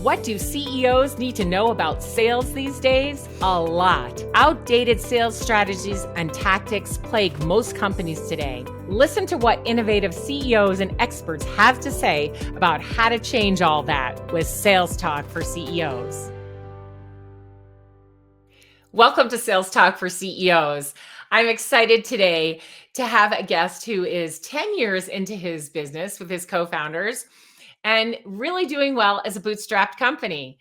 What do CEOs need to know about sales these days? A lot. Outdated sales strategies and tactics plague most companies today. Listen to what innovative CEOs and experts have to say about how to change all that with Sales Talk for CEOs. Welcome to Sales Talk for CEOs. I'm excited today to have a guest who is 10 years into his business with his co-founders and really doing well as a bootstrapped company.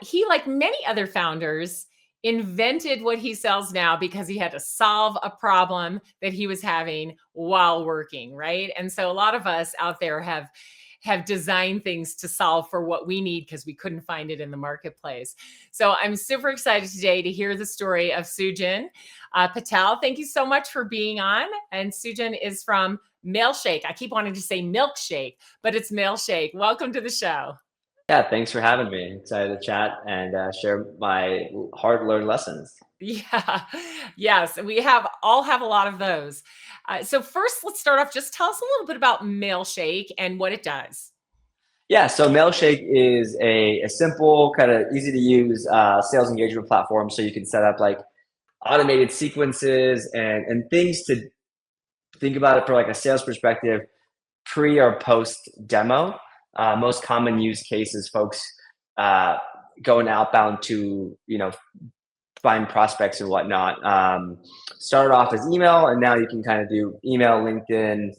He, like many other founders, invented what he sells now because he had to solve a problem that he was having while working, right? And so a lot of us out there have designed things to solve for what we need because we couldn't find it in the marketplace. So I'm super excited today to hear the story of Sujan Patel. Thank you so much for being on. And Sujan is from Mailshake. I keep wanting to say milkshake, but it's Mailshake. Welcome to the show. Yeah, thanks for having me. Excited to chat and share my hard-learned lessons. Yeah, yes, we all have a lot of those. So first, let's start off. Just tell us a little bit about Mailshake and what it does. Yeah, so Mailshake is a simple, kind of easy to use sales engagement platform. So you can set up like automated sequences and things to think about it for like a sales perspective, pre or post demo. Most common use cases, folks going outbound to, find prospects and whatnot. Started off as email, and now you can kind of do email, LinkedIn,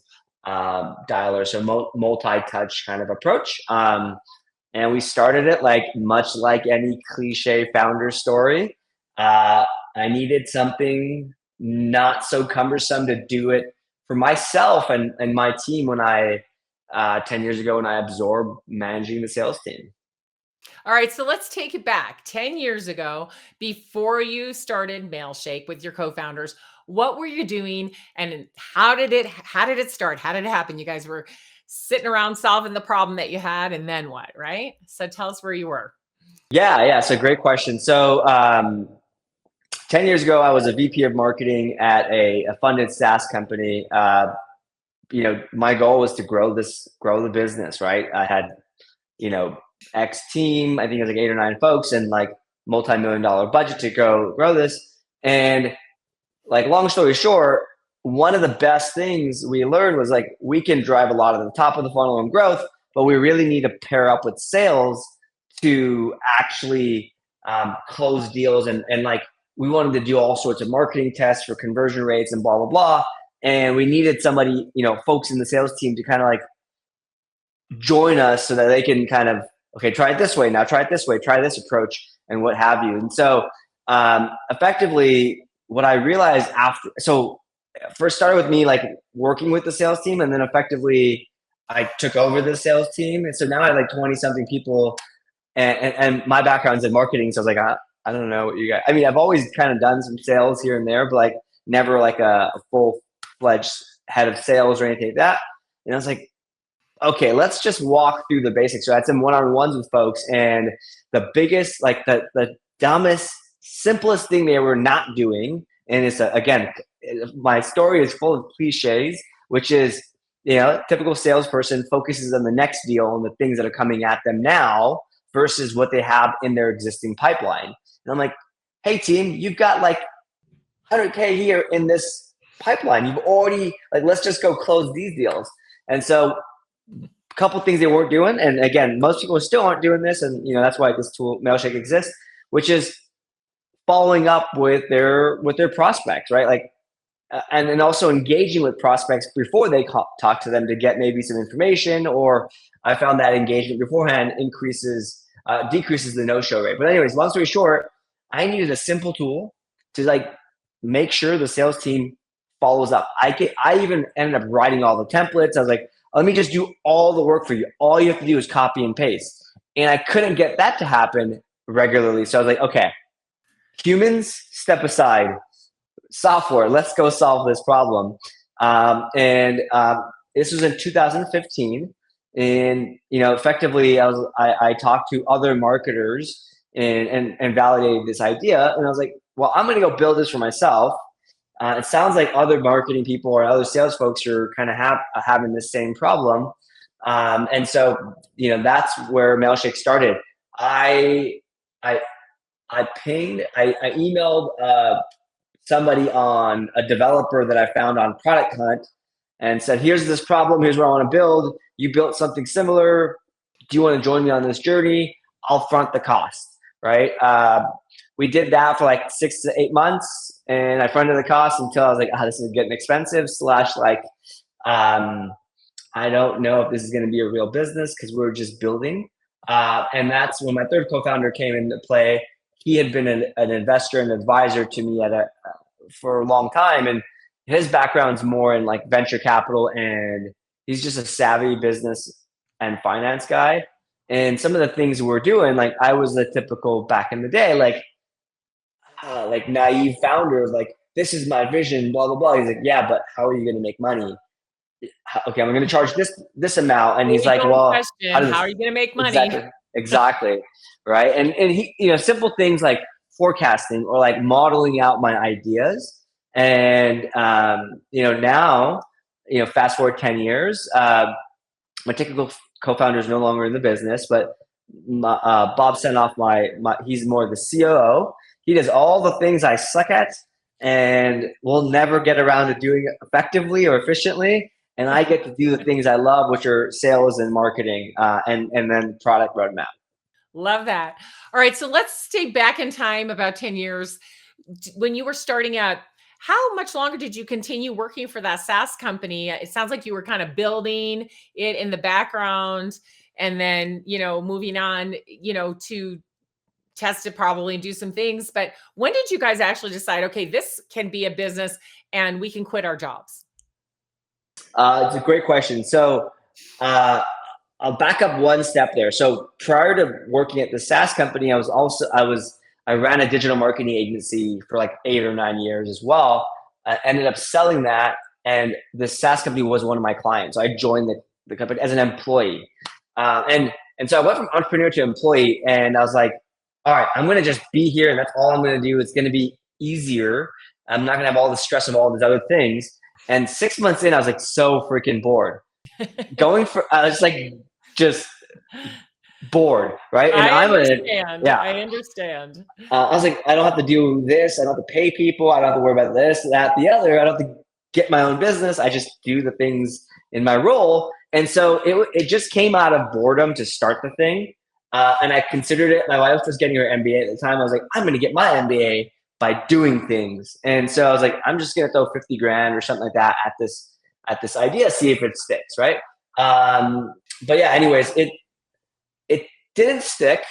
dialer, so multi-touch kind of approach. And we started it much like any cliche founder story. I needed something not so cumbersome to do it for myself and my team when 10 years ago when I absorbed managing the sales team. All right, so let's take it back. 10 years ago, before you started Mailshake with your co-founders, what were you doing and how did it start? How did it happen? You guys were sitting around solving the problem that you had, and then what, right? So tell us where you were. Yeah, so great question. So 10 years ago, I was a VP of marketing at a funded SaaS company. My goal was to grow the business, right? I had, X team, I think it was like 8 or 9 folks and like multi-million-dollar budget to grow this. And like, long story short, one of the best things we learned was like, we can drive a lot of the top of the funnel and growth, but we really need to pair up with sales to actually close deals. And like, we wanted to do all sorts of marketing tests for conversion rates and blah, blah, blah. And we needed somebody, folks in the sales team to kind of like join us so that they can kind of, okay, try it this way. Now try it this way, try this approach and what have you. And so effectively what I realized first started with me like working with the sales team, and then effectively I took over the sales team. And so now I have like 20 something people and my background's in marketing. So I was like, I don't know what you guys, I've always kind of done some sales here and there, but like never like a full-fledged head of sales or anything like that. And I was like, okay, let's just walk through the basics. So I had some one-on-ones with folks, and the biggest, like the dumbest, simplest thing they were not doing, and it's again, my story is full of cliches, which is, typical salesperson focuses on the next deal and the things that are coming at them now versus what they have in their existing pipeline. And I'm like, hey team, you've got like 100K here in this pipeline. You've already, like, let's just go close these deals. And so a couple things they weren't doing, and again, most people still aren't doing this, and that's why this tool Mailshake exists, which is following up with their prospects, right? Like, and then also engaging with prospects before they talk to them to get maybe some information. Or I found that engagement beforehand decreases the no-show rate. But anyways, long story short, I needed a simple tool to like make sure the sales team follows up. I even ended up writing all the templates. I was like, let me just do all the work for you. All you have to do is copy and paste. And I couldn't get that to happen regularly. So I was like, okay, humans, step aside. Software, let's go solve this problem. This was in 2015. And, effectively I talked to other marketers and validated this idea. And I was like, well, I'm going to go build this for myself. It sounds like other marketing people or other sales folks are kind of having the same problem. And so, that's where Mailshake started. I I I emailed somebody on a developer that I found on Product Hunt and said, here's this problem, here's what I want to build. You built something similar. Do you want to join me on this journey? I'll front the cost, right? We did that for like 6 to 8 months, and I fronted the cost until I was like, this is getting expensive, slash like, I don't know if this is going to be a real business because we're just building. And that's when my third co-founder came into play. He had been an investor and advisor to me for a long time, and his background's more in like venture capital, and he's just a savvy business and finance guy. And some of the things we're doing, like I was the typical back in the day, like naive founder of like, this is my vision, blah blah blah. He's like, yeah, but how are you going to make money? Okay, I'm going to charge this amount, and he's like, well, how question, does how are you going to make money? exactly right? And he, simple things like forecasting or like modeling out my ideas, and now, fast forward 10 years, my typical co-founder is no longer in the business, but Bob sent off he's more the COO. He does all the things I suck at and will never get around to doing effectively or efficiently. And I get to do the things I love, which are sales and marketing, and then product roadmap. Love that. All right. So let's stay back in time about 10 years. When you were starting out, how much longer did you continue working for that SaaS company? It sounds like you were kind of building it in the background and then, moving on, to test it probably and do some things. But when did you guys actually decide, okay, this can be a business and we can quit our jobs? It's a great question. So I'll back up one step there. So prior to working at the SaaS company, I ran a digital marketing agency for like 8 or 9 years as well. I ended up selling that, and the SaaS company was one of my clients. So I joined the company as an employee, and so I went from entrepreneur to employee, and I was like, all right, I'm going to just be here, and that's all I'm going to do. It's going to be easier. I'm not going to have all the stress of all these other things. And 6 months in, I was like so freaking bored. I was like just bored, right? And I understand. understand. I was like, I don't have to do this. I don't have to pay people. I don't have to worry about this, that, the other. I don't have to get my own business. I just do the things in my role. And so it just came out of boredom to start the thing. And I considered it. My wife was getting her MBA at the time. I was like, I'm going to get my MBA by doing things. And so I was like, I'm just going to throw 50 grand or something like that at this idea, see if it sticks. Right. But yeah, anyways, it didn't stick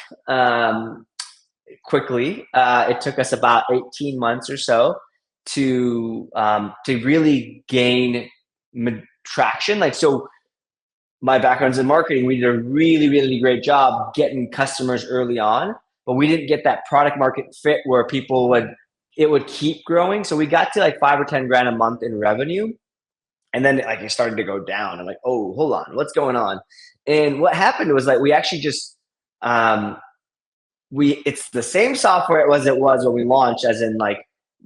quickly. It took us about 18 months or so to really gain traction. Like, so my background's in marketing. We did a really, really great job getting customers early on, but we didn't get that product market fit where it would keep growing. So we got to like 5 or 10 grand a month in revenue. And then like it started to go down. I'm like, oh, hold on, what's going on? And what happened was like we actually just it's the same software it was when we launched, as in like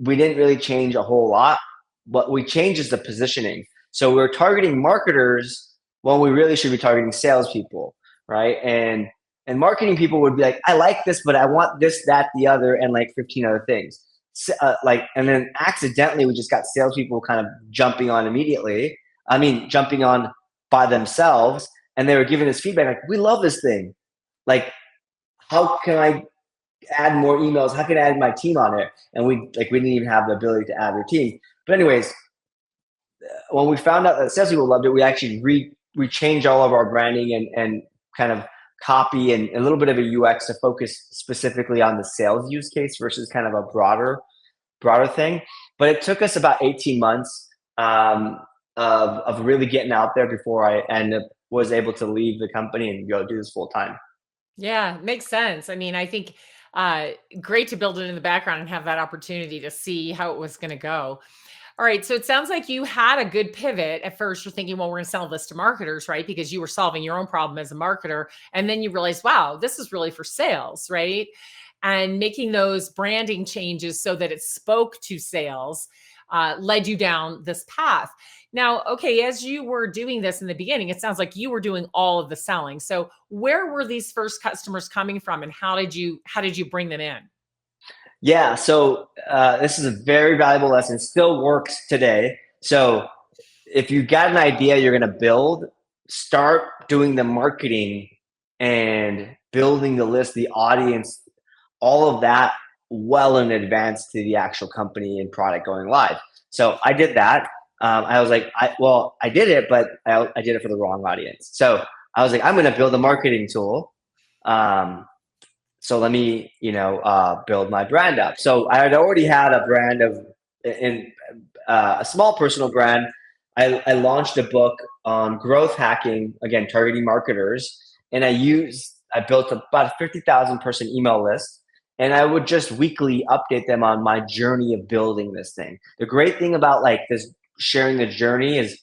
we didn't really change a whole lot. What we changed is the positioning. So we're targeting marketers when we really should be targeting salespeople, right? And marketing people would be like, I like this, but I want this, that, the other, and like 15 other things. And then accidentally we just got salespeople kind of jumping on immediately. I mean, jumping on by themselves, and they were giving us feedback like, we love this thing. Like, how can I add more emails? How can I add my team on it? And we didn't even have the ability to add their team. But anyways, when we found out that salespeople loved it, we actually we changed all of our branding and kind of copy and a little bit of a UX to focus specifically on the sales use case versus kind of a broader thing. But it took us about 18 months of really getting out there before I was able to leave the company and go do this full time. Yeah, makes sense. I mean, I think great to build it in the background and have that opportunity to see how it was going to go. All right. So it sounds like you had a good pivot. At first, you're thinking, well, we're going to sell this to marketers, right? Because you were solving your own problem as a marketer. And then you realize, wow, this is really for sales, right? And making those branding changes so that it spoke to sales. led you down this path. Now, okay, as you were doing this in the beginning, it sounds like you were doing all of the selling. So where were these first customers coming from, and how did you bring them in? Yeah. So this is a very valuable lesson. It still works today. So if you got an idea you're going to build, start doing the marketing and building the list, the audience, all of that well in advance to the actual company and product going live. So I did that. I was like, I did it, but I did it for the wrong audience. So I was like, I'm going to build a marketing tool. So let me, build my brand up. So I had already had a brand in a small personal brand. I launched a book on growth hacking, again, targeting marketers. And I built about a 50,000 person email list. And I would just weekly update them on my journey of building this thing. The great thing about like this sharing the journey is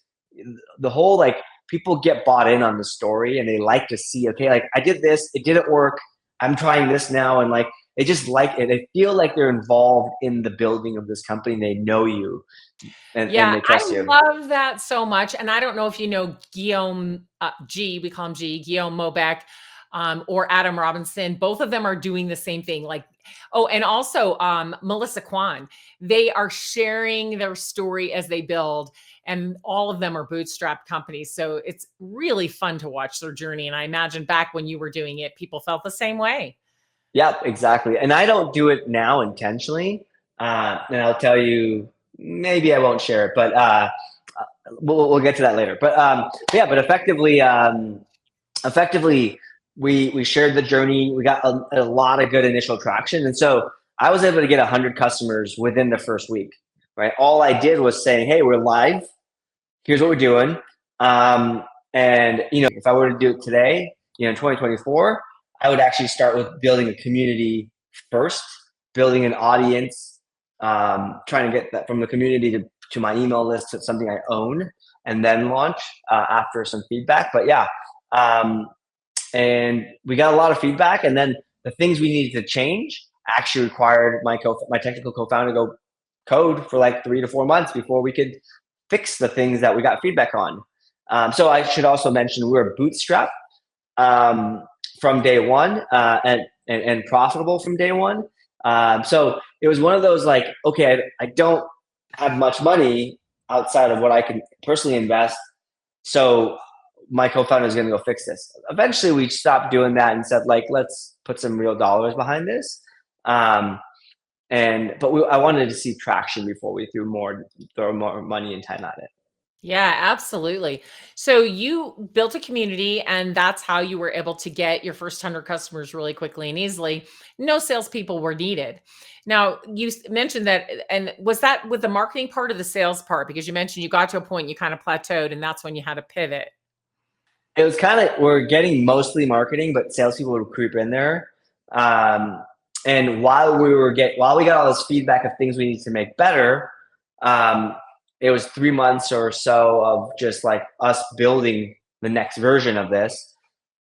the whole, like, people get bought in on the story and they like to see, okay, like I did this, it didn't work, I'm trying this now. And like, they just like it. They feel like they're involved in the building of this company. They know you and Yeah, they I trust you. love that so much. And I don't know if you know Guillaume G, we call him G, Guillaume Mobeck, or Adam Robinson. Both of them are doing the same thing. Like, oh, and also Melissa Kwan. They are sharing their story as they build, and all of them are bootstrapped companies. So it's really fun to watch their journey. And I imagine back when you were doing it, people felt the same way. Yep, exactly. And I don't do it now intentionally. And I'll tell you, maybe I won't share it, but we'll get to that later. But effectively, we shared the journey. We got a lot of good initial traction, and so I was able to get 100 customers within the first week. Right, all I did was saying, "Hey, we're live. Here's what we're doing." And if I were to do it today, in 2024, I would actually start with building a community first, building an audience, trying to get that from the community to my email list to something I own, and then launch after some feedback. But yeah, and we got a lot of feedback, and then the things we needed to change actually required my technical co-founder to go code for like 3 to 4 months before we could fix the things that we got feedback on. So I should also mention we were bootstrapped from day one, and profitable from day one. So it was one of those like, okay, I don't have much money outside of what I can personally invest. So my co-founder is going to go fix this. Eventually we stopped doing that and said, like, let's put some real dollars behind this. But I wanted to see traction before we throw more money and time at it. Yeah, absolutely. So you built a community, and that's how you were able to get your first 100 customers really quickly and easily. No salespeople were needed. Now, you mentioned that, and was that with the marketing part or the sales part? Because you mentioned you got to a point you kind of plateaued, and that's when you had to pivot. It was kind of, we're getting mostly marketing, but salespeople would creep in there. And while we got all this feedback of things we need to make better, it was 3 months or so of just like us building the next version of this.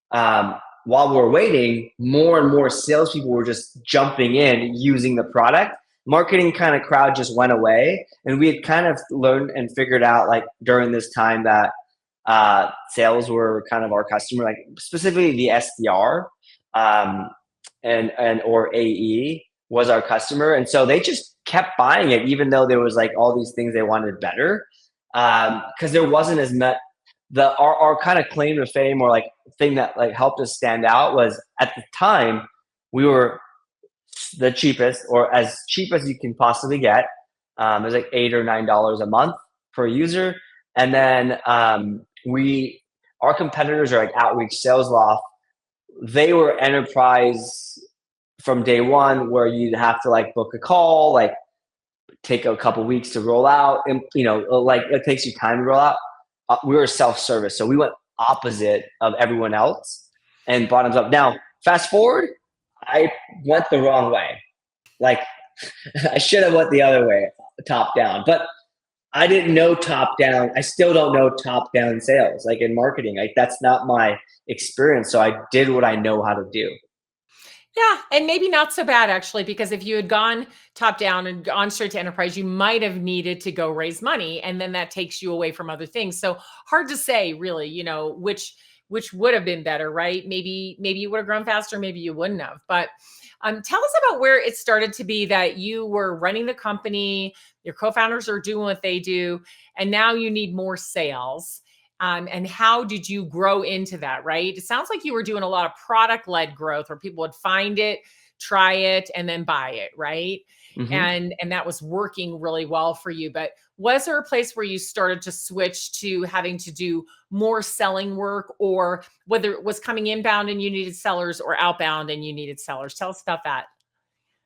While we're waiting, more and more salespeople were just jumping in using the product. Marketing kind of crowd just went away, and we had kind of learned and figured out like during this time that sales were kind of our customer, like specifically the SDR and or AE was our customer, and so they just kept buying it even though there was like all these things they wanted better, because there wasn't as much. Our kind of claim to fame, or like thing that like helped us stand out, was at the time we were the cheapest, or as cheap as you can possibly get. It was like $8 or $9 a month per user, and then our competitors are like Outreach, Sales Loft. They were enterprise from day one, where you'd have to like book a call, like take a couple weeks to roll out, and like it takes you time to roll out. We were self-service, so we went opposite of everyone else and bottoms up. Now, fast forward, I went the wrong way. Like I should have went the other way, top down, but I didn't know top down. I still don't know top down sales, like in marketing. Like that's not my experience. So I did what I know how to do. Yeah, and maybe not so bad actually, because if you had gone top down and gone straight to enterprise, you might have needed to go raise money, and then that takes you away from other things. So hard to say, really, which would have been better, right? Maybe you would have grown faster, maybe you wouldn't have. But tell us about where it started to be that you were running the company, your co-founders are doing what they do, and now you need more sales. And how did you grow into that, right? It sounds like you were doing a lot of product-led growth where people would find it, try it, and then buy it, right? Hmm. And that was working really well for you. But was there a place where you started to switch to having to do more selling work, or whether it was coming inbound and you needed sellers, or outbound and you needed sellers? Tell us about that.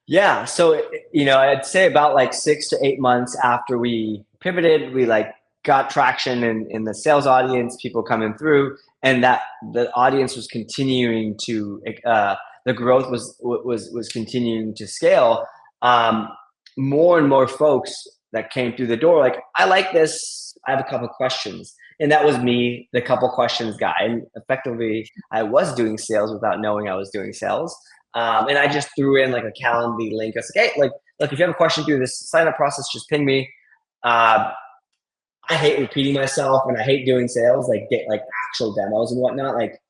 Yeah. So, I'd say about like 6 to 8 months after we pivoted, we like got traction in the sales audience, people coming through, and that the audience was continuing to, the growth was continuing to scale. Um, More and more folks that came through the door, like, I like this. I have a couple questions. And that was me, the couple questions guy. And effectively, I was doing sales without knowing I was doing sales. And I just threw in like a Calendly link. I was like, hey, like, look, if you have a question through this sign up process, just ping me. Uh, I hate repeating myself and I hate doing sales, like get like actual demos and whatnot. Like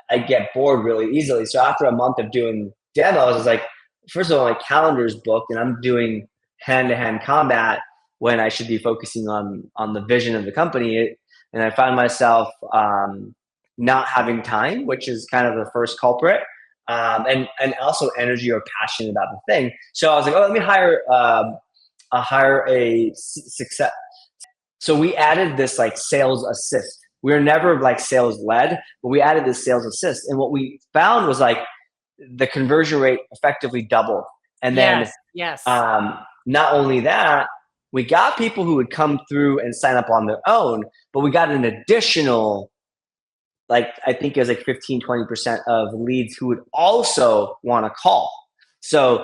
I get bored really easily. So after a month of doing demos, it's like, first of all, my calendar's booked and I'm doing hand to hand combat when I should be focusing on the vision of the company. And I find myself not having time, which is kind of the first culprit. And also energy or passion about the thing. So I was like, oh, let me hire a success. So we added this like sales assist. We were never like sales led, but we added this sales assist. And what we found was like the conversion rate effectively doubled. And then Yes, yes. not only that, we got people who would come through and sign up on their own, but we got an additional, like, I think it was like 15, 20% of leads who would also want to call. So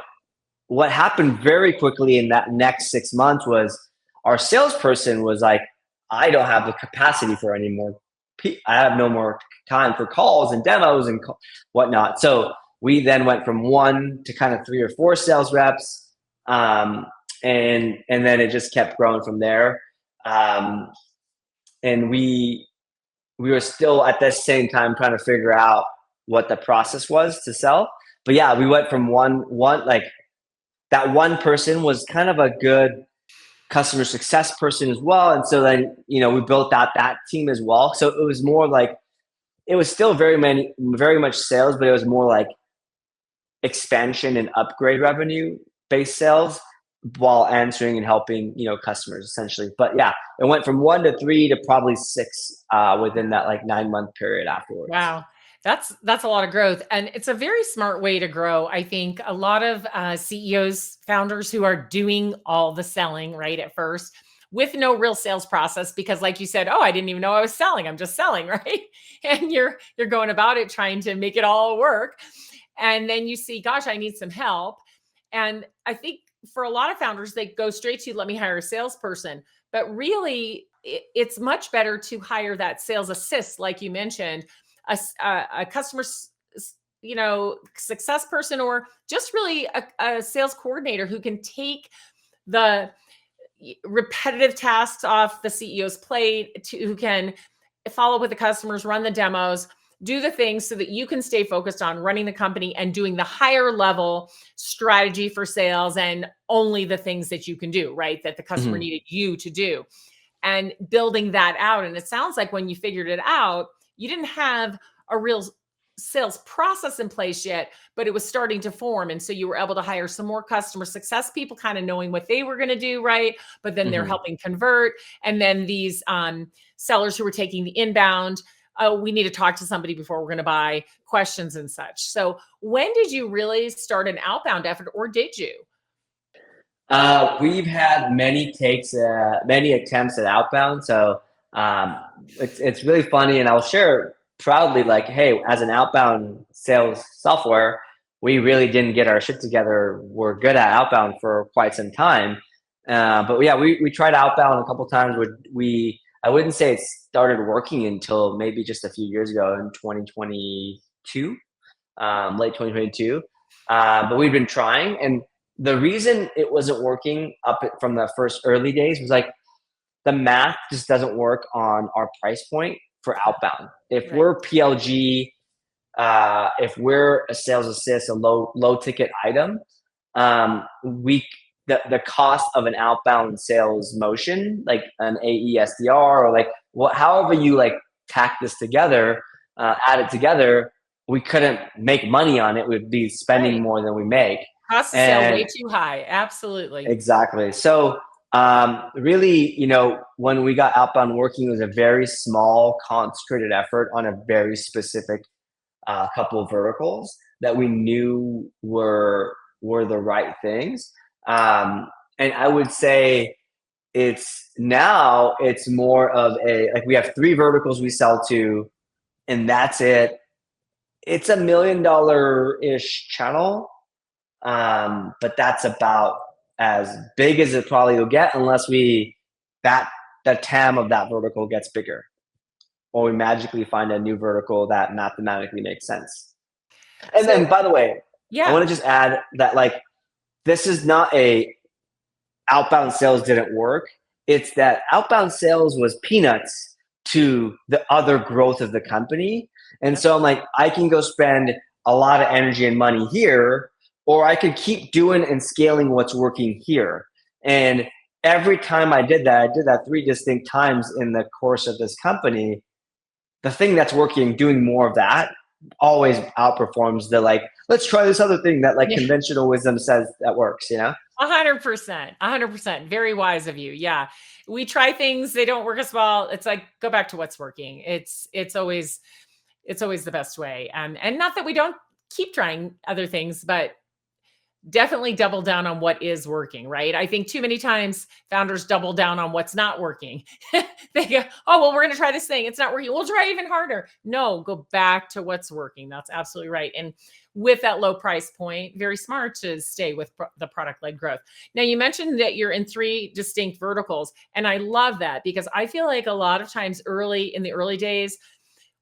what happened very quickly in that next 6 months was our salesperson was like, I don't have the capacity for any more. I have no more time for calls and demos and whatnot. So we then went from one to kind of 3 or 4 sales reps. And then it just kept growing from there. And we were still at the same time trying to figure out what the process was to sell. But yeah, we went from one like that one person was kind of a good customer success person as well. And so then, we built out that team as well. So it was more like, it was still very much sales, but it was more like expansion and upgrade revenue based sales while answering and helping, customers essentially. But yeah, it went from 1 to 3 to probably 6 within that like 9 month period afterwards. Wow. That's a lot of growth. And it's a very smart way to grow. I think a lot of CEOs, founders who are doing all the selling right at first with no real sales process, because like you said, oh, I didn't even know I was selling. I'm just selling, right? And you're going about it trying to make it all work. And then you see, gosh, I need some help. And I think for a lot of founders, they go straight to let me hire a salesperson. But really, it's much better to hire that sales assist, like you mentioned, a customer success person, or just really a sales coordinator who can take the repetitive tasks off the CEO's plate, who can follow up with the customers, run the demos, do the things so that you can stay focused on running the company and doing the higher level strategy for sales, and only the things that you can do, right? That the customer Mhm. needed you to do, and building that out. And it sounds like when you figured it out, you didn't have a real sales process in place yet, but it was starting to form. And so you were able to hire some more customer success people, kind of knowing what they were going to do, right? But then they're Mhm. helping convert. And then these sellers who were taking the inbound, oh, we need to talk to somebody before we're going to buy, questions and such. So when did you really start an outbound effort, or did you? We've had many takes, many attempts at outbound. So um, it's really funny, and I'll share proudly, like, hey, as an outbound sales software, we really didn't get our shit together. We're good at outbound for quite some time, but yeah, we tried outbound a couple times. I wouldn't say it started working until maybe just a few years ago in 2022. late 2022. But we've been trying, and the reason it wasn't working from the first early days was like the math just doesn't work on our price point for outbound. If Right. we're PLG, if we're a sales assist, a low ticket item, we the cost of an outbound sales motion, like an AESDR or like however you like tack this together, add it together, we couldn't make money on it. We'd be spending Right. more than we make. Cost of sale way And too high. Absolutely. exactly. So really, when we got outbound working, it was a very small, concentrated effort on a very specific couple of verticals that we knew were the right things. And I would say it's more of like we have 3 verticals we sell to, and that's it. It's $1 million-ish channel, but that's about as big as it probably will get unless the TAM of that vertical gets bigger, or we magically find a new vertical that mathematically makes sense. And So, then, by the way, I yeah. want to just add that like this is not a outbound sales didn't work. It's that outbound sales was peanuts to the other growth of the company. And Yep. so I'm like, I can go spend a lot of energy and money here, or I could keep doing and scaling what's working here. And every time I did that 3 distinct times in the course of this company. The thing that's working, doing more of that, always outperforms the like, let's try this other thing that like Yeah. conventional wisdom says that works, 100%. 100%. Very wise of you. Yeah. We try things, they don't work as well. It's like, go back to what's working. It's always the best way. And not that we don't keep trying other things, but definitely double down on what is working, right? I think too many times founders double down on what's not working. They go, oh, well, we're going to try this thing. It's not working. We'll try even harder. No, go back to what's working. That's absolutely right. And with that low price point, very smart to stay with the product led growth. Now, you mentioned that you're in 3 distinct verticals. And I love that because I feel like a lot of times in the early days,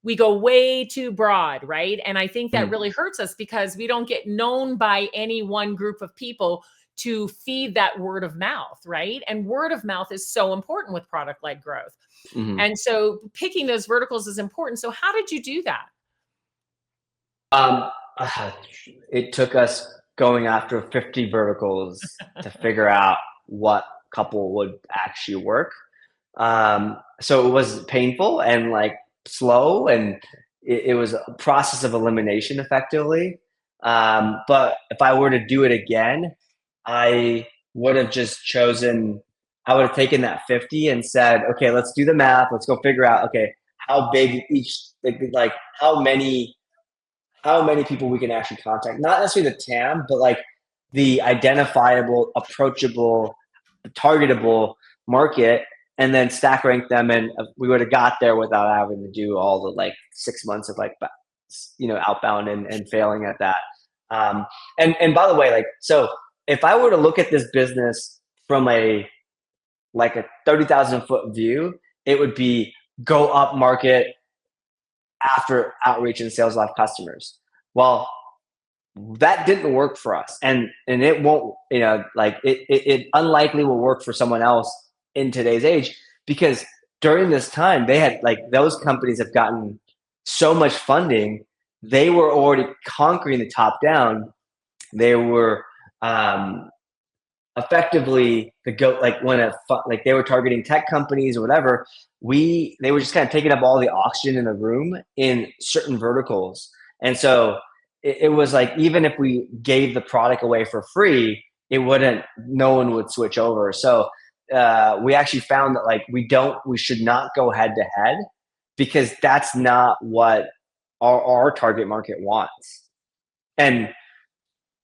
we go way too broad, right? And I think that Mm. really hurts us because we don't get known by any one group of people to feed that word of mouth, right? And word of mouth is so important with product led growth. Mm-hmm. And so picking those verticals is important. So how did you do that? Um, it took us going after 50 verticals to figure out what couple would actually work. So it was painful and like slow, and it was a process of elimination effectively. But if I were to do it again, I would have just chosen, I would have taken that 50 and said, okay, let's do the math. Let's go figure out, okay, how big each, like how many people we can actually contact. Not necessarily the TAM, but like the identifiable, approachable, targetable market, and then stack rank them. And we would have got there without having to do all the like 6 months of like, outbound and failing at that. And by the way, like, so if I were to look at this business from a 30,000 foot view, it would be go up market after outreach and sales live customers. Well, that didn't work for us, and it won't, like it unlikely will work for someone else in today's age, because during this time they had, like, those companies have gotten so much funding, they were already conquering the top down. They were effectively like like they were targeting tech companies or whatever. They were just kind of taking up all the oxygen in the room in certain verticals. And so it was like, even if we gave the product away for free, no one would switch over. So we actually found that like we should not go head to head, because that's not what our target market wants. And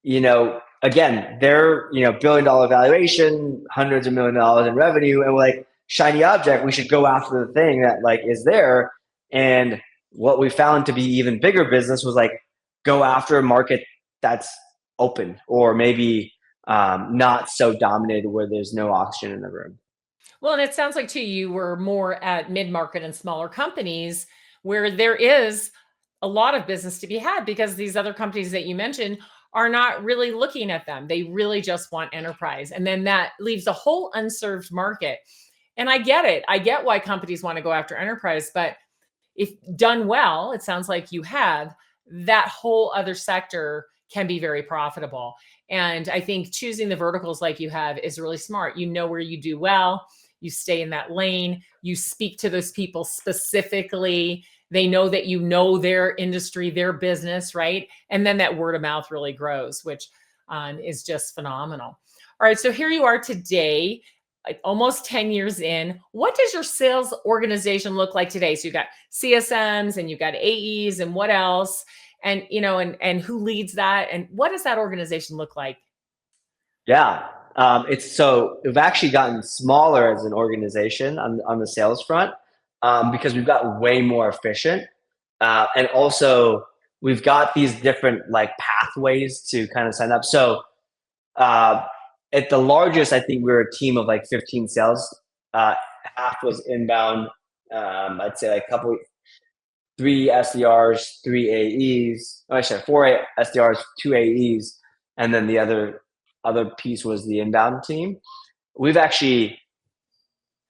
again, they're, $1 billion valuation, hundreds of $millions in revenue, and we're like, shiny object, we should go after the thing that like is there. And what we found to be even bigger business was like, go after a market that's open, or maybe not so dominated, where there's no oxygen in the room. Well, and it sounds like too, you were more at mid-market and smaller companies where there is a lot of business to be had because these other companies that you mentioned are not really looking at them. They really just want enterprise. And then that leaves a whole unserved market. And I get it. I get why companies want to go after enterprise, but if done well, it sounds like you have, that whole other sector can be very profitable. And I think choosing the verticals like you have is really smart. You know where you do well, you stay in that lane, you speak to those people specifically. They know that you know their industry, their business, right? And then that word of mouth really grows, which is just phenomenal. All right, so here you are today, like almost 10 years in. What does your sales organization look like today? So you got CSMs and you got AEs and what else? And and who leads that? And what does that organization look like? Yeah. We've actually gotten smaller as an organization on the sales front, because we've got way more efficient. And also we've got these different like pathways to kind of sign up. So uh, at the largest, I think we were a team of like 15 sales. Half was inbound. I'd say like three SDRs, three AEs. Oh, actually, four SDRs, two AEs, and then the other piece was the inbound team. We've actually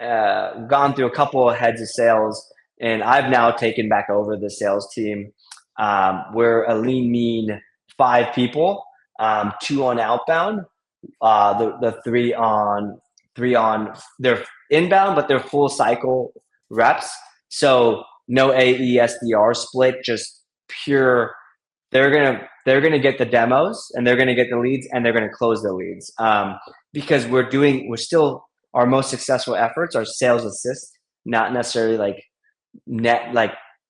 gone through a couple of heads of sales, and I've now taken back over the sales team. We're a lean, mean 5 people, 2 on outbound, the three on they're inbound, but they're full cycle reps. So no AE SDR split, just pure. They're gonna get the demos and they're gonna get the leads and they're gonna close the leads, because we're still our most successful efforts are sales assist, not necessarily like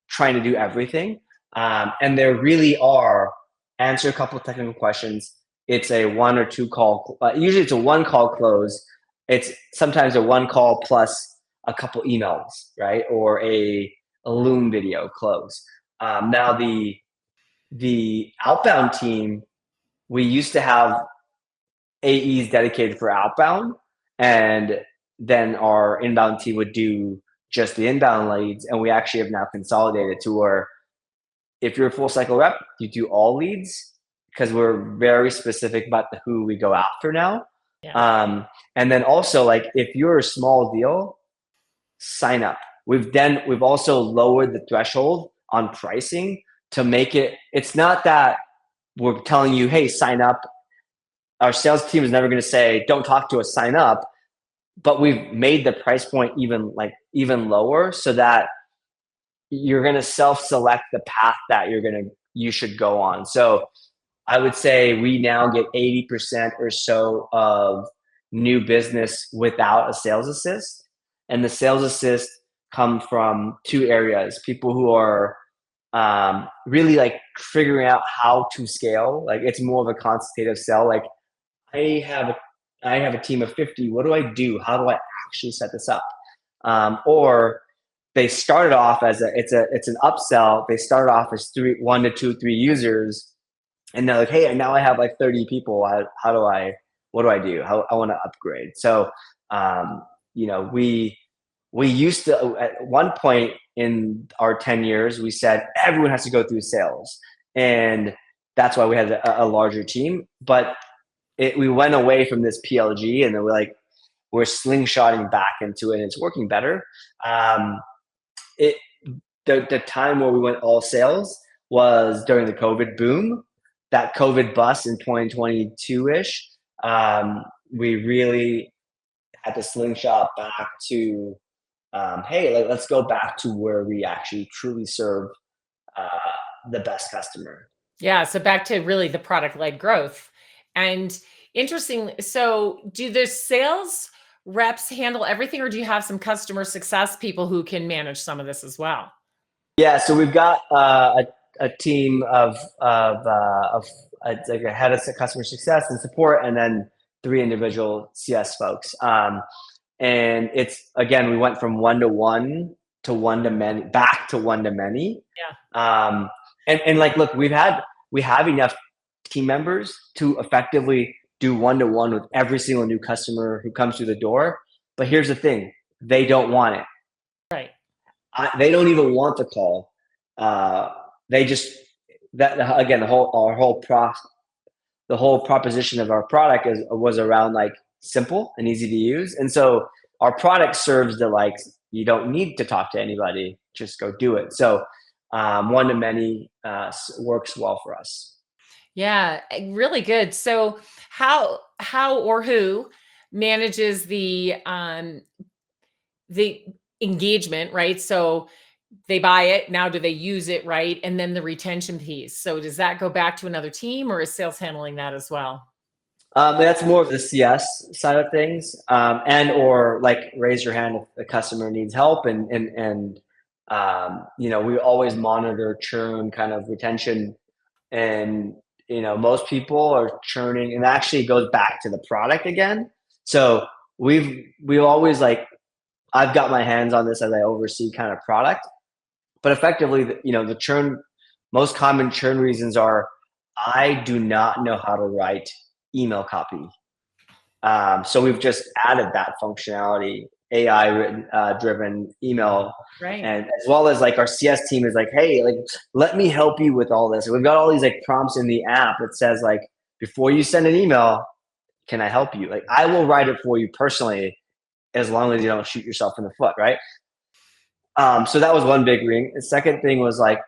trying to do everything. And there really are answer a couple of technical questions. It's a 1 or 2 call. Usually it's a 1 call close. It's sometimes a 1 call plus a couple emails, right? Or a Loom video close. Now the outbound team, we used to have AEs dedicated for outbound, and then our inbound team would do just the inbound leads. And we actually have now consolidated to where if you're a full cycle rep, you do all leads because we're very specific about who we go after now. Yeah. And then also like if you're a small deal, sign up. We've also lowered the threshold on pricing to make it's not that we're telling you, hey, sign up. Our sales team is never going to say, don't talk to us, sign up. But we've made the price point even lower so that you're going to self-select the path that you should go on. So I would say we now get 80% or so of new business without a sales assist. And the sales assist come from 2 areas. People who are really like figuring out how to scale. Like it's more of a consultative sell. Like I have a team of 50. What do I do? How do I actually set this up? Or they started off as it's an upsell. They started off as 1 to 2, 3 users, and they're like, hey, now I have like 30 people. What do I do? I want to upgrade. So, we used to, at one point in our 10 years, we said everyone has to go through sales. And that's why we had a larger team. But we went away from this PLG and then we're slingshotting back into it and it's working better. The time where we went all sales was during the COVID boom, that COVID bust in 2022-ish. We really had to slingshot back to, hey, let's go back to where we actually truly serve the best customer. Yeah. So back to really the product led growth. And interesting. So do the sales reps handle everything, or do you have some customer success people who can manage some of this as well? Yeah, so we've got a team of like a head of customer success and support, and then 3 individual CS folks. And it's again, we went from 1-to-1 to 1-to-many, back to 1-to-many. Yeah. And like, look, we have enough team members to effectively do 1-to-1 with every single new customer who comes through the door. But here's the thing: they don't want it. Right. They don't even want the call. they just, that again, the whole proposition of our product was around like simple and easy to use. And so our product serves the like, you don't need to talk to anybody, just go do it. So one to many works well for us. Yeah, really good. So how or who manages the engagement, right? So they buy it, now do they use it, right? And then the retention piece. So does that go back to another team, or is sales handling that as well? That's more of the CS side of things, and or like raise your hand if the customer needs help, and we always monitor churn, kind of retention, and most people are churning, and actually it goes back to the product again. So we always like, I've got my hands on this as I oversee kind of product, but effectively, the churn, most common churn reasons are, I do not know how to write email copy. So we've just added that functionality, AI written, driven email. Right. And as well as like our CS team is like, hey, like, let me help you with all this. And we've got all these like prompts in the app that says like, before you send an email, can I help you? Like, I will write it for you personally, as long as you don't shoot yourself in the foot, right? So that was one big ring. The second thing was like,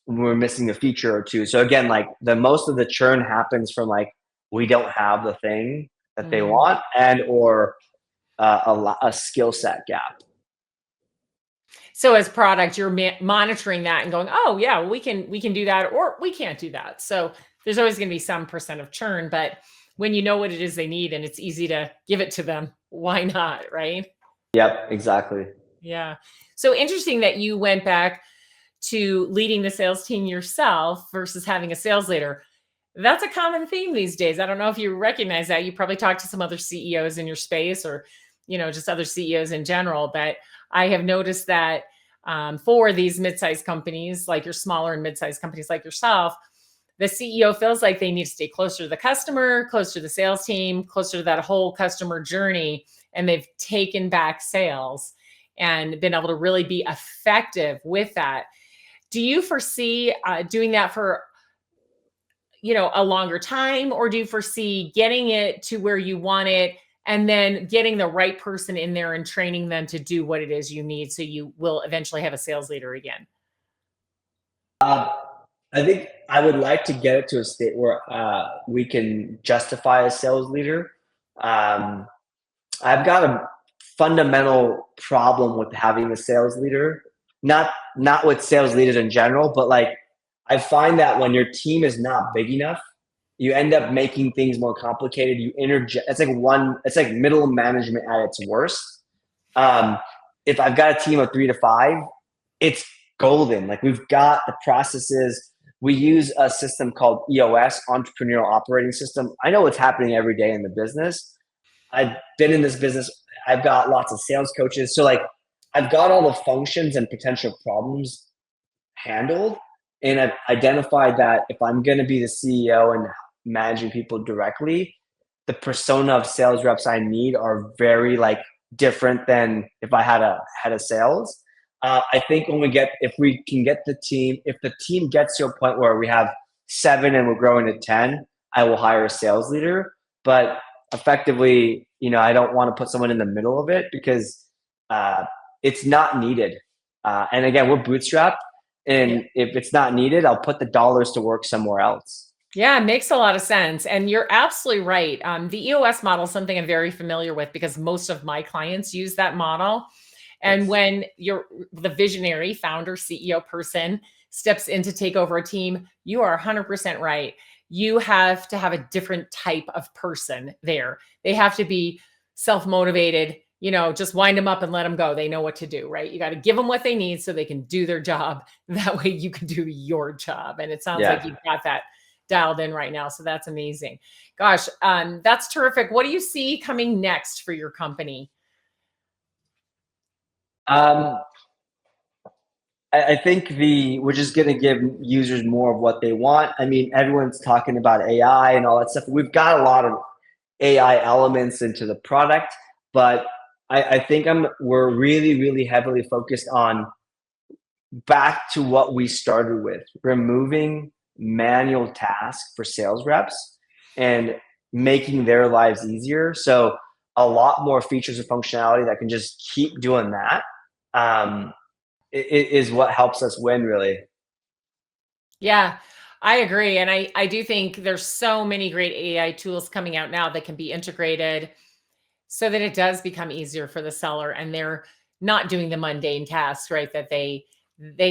we're missing a feature or two. So again, like the most of the churn happens from like, we don't have the thing that they Mm. want, and or a skill set gap. So as product, you're monitoring that and going, oh yeah, well, we can do that, or we can't do that. So there's always going to be some percent of churn, but when you know what it is they need and it's easy to give it to them, why not, right? Yep, exactly. Yeah. So interesting that you went back to leading the sales team yourself versus having a sales leader. That's a common theme these days. I don't know if you recognize that. You probably talk to some other CEOs in your space, or, just other CEOs in general. But I have noticed that for these mid-sized companies, like your smaller and mid-sized companies like yourself, the CEO feels like they need to stay closer to the customer, closer to the sales team, closer to that whole customer journey. And they've taken back sales and been able to really be effective with that. Do you foresee doing that for a longer time, or do you foresee getting it to where you want it and then getting the right person in there and training them to do what it is you need, so you will eventually have a sales leader again? I think I would like to get it to a state where we can justify a sales leader. Um, I've got a fundamental problem with having a sales leader, not with sales leaders in general, but like, I find that when your team is not big enough, you end up making things more complicated. You interject. It's like middle management at its worst. Um, if I've got a team of 3 to 5, it's golden. Like, we've got the processes. We use a system called EOS, Entrepreneurial Operating System. I know what's happening every day in the business. I've been in this business. I've got lots of sales coaches. So like, I've got all the functions and potential problems handled. And I've identified that if I'm going to be the CEO and managing people directly, the persona of sales reps I need are very like different than if I had a head of sales. I think if we can get the team, if the team gets to a point where we have 7 and we're growing to 10, I will hire a sales leader. But effectively, I don't want to put someone in the middle of it, because it's not needed. And again, we're bootstrapped. And if it's not needed, I'll put the dollars to work somewhere else. Yeah, it makes a lot of sense. And you're absolutely right. The EOS model is something I'm very familiar with because most of my clients use that model. And Yes. when the visionary founder, CEO person steps in to take over a team, you are 100% right. You have to have a different type of person there. They have to be self-motivated, just wind them up and let them go. They know what to do, right? You got to give them what they need so they can do their job. That way you can do your job. And it sounds like Yeah. you've got that dialed in right now. So that's amazing. Gosh, that's terrific. What do you see coming next for your company? Um, I think we're just going to give users more of what they want. I mean, everyone's talking about AI and all that stuff. We've got a lot of AI elements into the product, but I think we're really, really heavily focused on back to what we started with, removing manual tasks for sales reps and making their lives easier. So a lot more features and functionality that can just keep doing that is what helps us win, really. Yeah, I agree. And I do think there's so many great AI tools coming out now that can be integrated so that it does become easier for the seller and they're not doing the mundane tasks, right? That they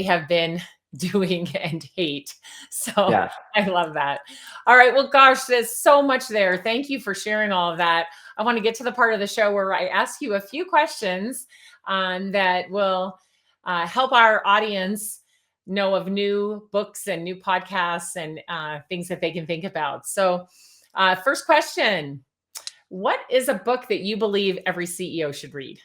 have been doing and hate. So Yeah. I love that. All right. Well, gosh, there's so much there. Thank you for sharing all of that. I want to get to the part of the show where I ask you a few questions that will help our audience know of new books and new podcasts and things that they can think about. So, first question. What is a book that you believe every CEO should read?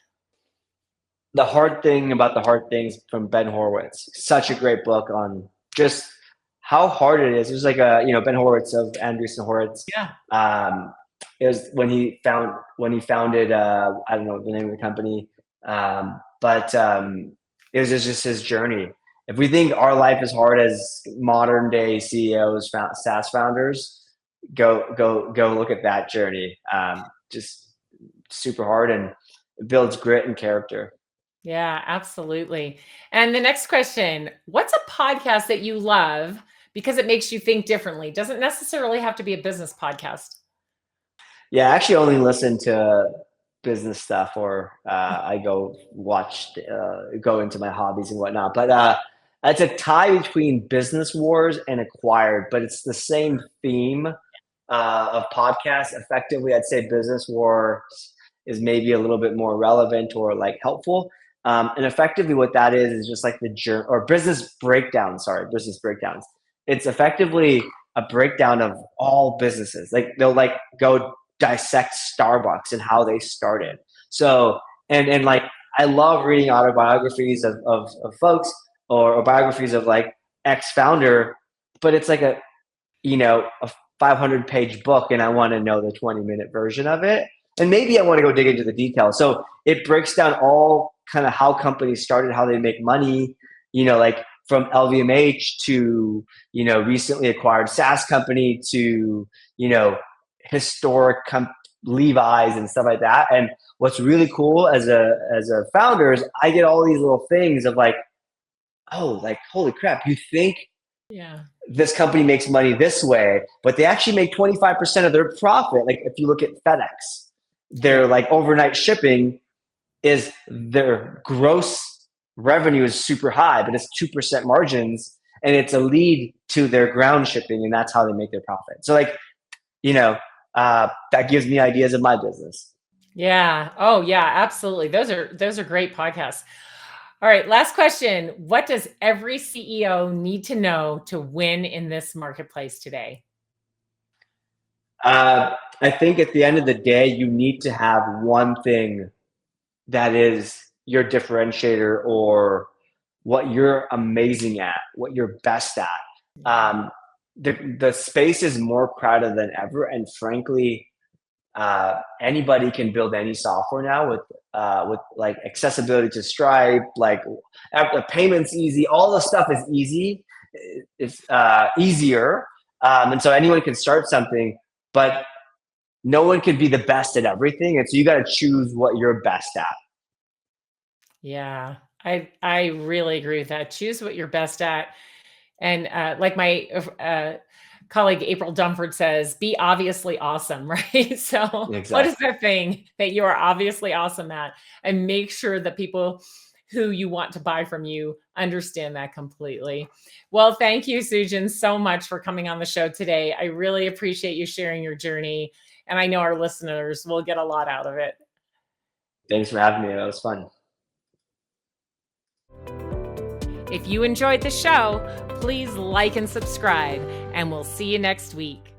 The Hard Thing About the Hard Things from Ben Horowitz. Such a great book on just how hard it is. It was like Ben Horowitz of Andreessen Horowitz. Yeah. It was when he founded I don't know the name of the company, but it was just his journey. If we think our life is hard as modern day CEOs, SaaS founders, go look at that journey. Just super hard, and it builds grit and character. Yeah, absolutely. And the next question, what's a podcast that you love because it makes you think differently? Doesn't necessarily have to be a business podcast. Yeah, I actually only listen to business stuff, or I go into my hobbies and whatnot. But it's a tie between Business Wars and Acquired, but it's the same theme of podcasts. Effectively, I'd say Business Wars is maybe a little bit more relevant or like helpful. And effectively, what that is just like the journey or business breakdown. Sorry, business breakdowns. It's effectively a breakdown of all businesses. Like they'll like go dissect Starbucks and how they started. So and like I love reading autobiographies of folks or biographies of like ex founder, but it's like a 500-page book, and I want to know the 20-minute version of it, and maybe I want to go dig into the details. So it breaks down all kind of how companies started, how they make money, like from LVMH to recently acquired SaaS company to historic Levi's and stuff like that. And what's really cool as a founder is I get all these little things of like, oh, like holy crap, you think Yeah. this company makes money this way, but they actually make 25% of their profit. Like if you look at FedEx, their like overnight shipping is their gross revenue is super high, but it's 2% margins, and it's a lead to their ground shipping, and that's how they make their profit. So like, that gives me ideas of my business. Yeah. Oh, yeah, absolutely. Those are great podcasts. All right, last question. What does every CEO need to know to win in this marketplace today? I think at the end of the day, you need to have one thing that is your differentiator or what you're amazing at, what you're best at. The space is more crowded than ever, and frankly, anybody can build any software now with like accessibility to Stripe, like the payments easy, all the stuff is easy. It's easier, and so anyone can start something, but no one can be the best at everything, and so you got to choose what you're best at. Yeah, I really agree with that. Choose what you're best at. And like my colleague April Dunford says, be obviously awesome, right? So what is Exactly. that thing that you are obviously awesome at? And make sure that people who you want to buy from you understand that completely. Well, thank you, Sujan, so much for coming on the show today. I really appreciate you sharing your journey. And I know our listeners will get a lot out of it. Thanks for having me. That was fun. If you enjoyed the show, please like and subscribe, and we'll see you next week.